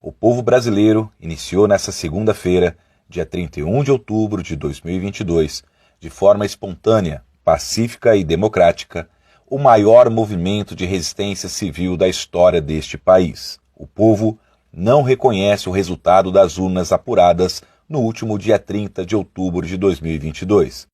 O povo brasileiro iniciou nesta segunda-feira, dia 31 de outubro de 2022, de forma espontânea, pacífica e democrática, o maior movimento de resistência civil da história deste país. O povo não reconhece o resultado das urnas apuradas no último dia 30 de outubro de 2022.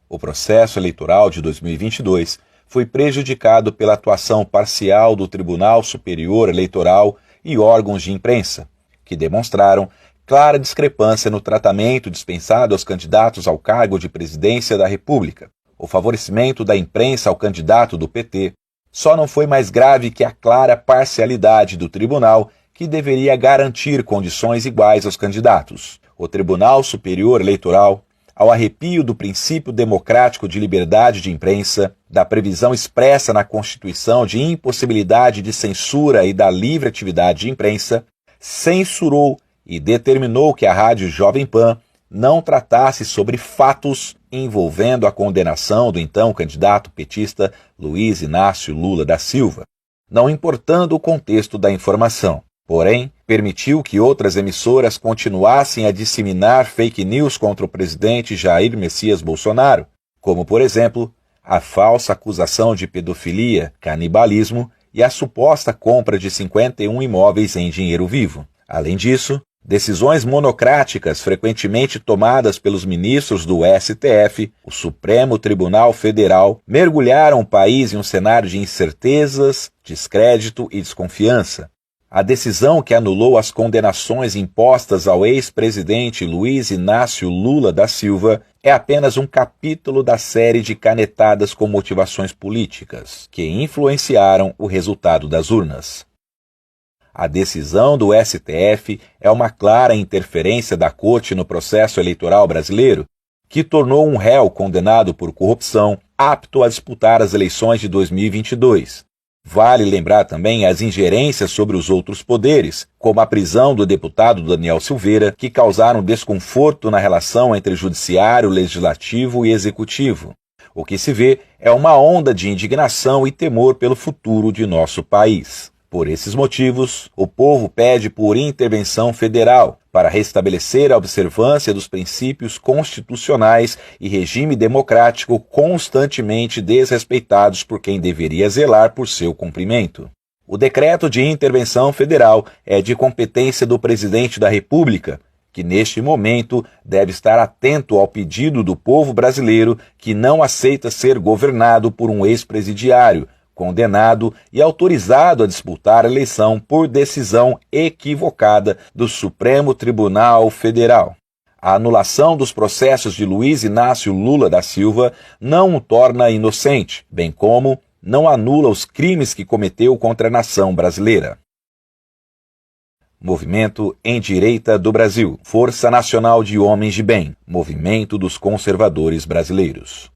O processo eleitoral de 2022 foi prejudicado pela atuação parcial do Tribunal Superior Eleitoral e órgãos de imprensa, que demonstraram clara discrepância no tratamento dispensado aos candidatos ao cargo de presidência da República. O favorecimento da imprensa ao candidato do PT só não foi mais grave que a clara parcialidade do tribunal, que deveria garantir condições iguais aos candidatos. O Tribunal Superior Eleitoral, ao arrepio do princípio democrático de liberdade de imprensa, da previsão expressa na Constituição de impossibilidade de censura e da livre atividade de imprensa, censurou e determinou que a Rádio Jovem Pan não tratasse sobre fatos envolvendo a condenação do então candidato petista Luiz Inácio Lula da Silva, não importando o contexto da informação. Porém, permitiu que outras emissoras continuassem a disseminar fake news contra o presidente Jair Messias Bolsonaro, como, por exemplo, a falsa acusação de pedofilia, canibalismo e a suposta compra de 51 imóveis em dinheiro vivo. Além disso, decisões monocráticas frequentemente tomadas pelos ministros do STF, o Supremo Tribunal Federal, mergulharam o país em um cenário de incertezas, descrédito e desconfiança. A decisão que anulou as condenações impostas ao ex-presidente Luiz Inácio Lula da Silva é apenas um capítulo da série de canetadas com motivações políticas, que influenciaram o resultado das urnas. A decisão do STF é uma clara interferência da Corte no processo eleitoral brasileiro, que tornou um réu condenado por corrupção apto a disputar as eleições de 2022. Vale lembrar também as ingerências sobre os outros poderes, como a prisão do deputado Daniel Silveira, que causaram desconforto na relação entre judiciário, legislativo e executivo. O que se vê é uma onda de indignação e temor pelo futuro de nosso país. Por esses motivos, o povo pede por intervenção federal para restabelecer a observância dos princípios constitucionais e regime democrático constantemente desrespeitados por quem deveria zelar por seu cumprimento. O decreto de intervenção federal é de competência do presidente da República, que neste momento deve estar atento ao pedido do povo brasileiro que não aceita ser governado por um ex-presidiário, condenado e autorizado a disputar a eleição por decisão equivocada do Supremo Tribunal Federal. A anulação dos processos de Luiz Inácio Lula da Silva não o torna inocente, bem como não anula os crimes que cometeu contra a nação brasileira. Movimento em Direita do Brasil, Força Nacional de Homens de Bem, Movimento dos Conservadores Brasileiros.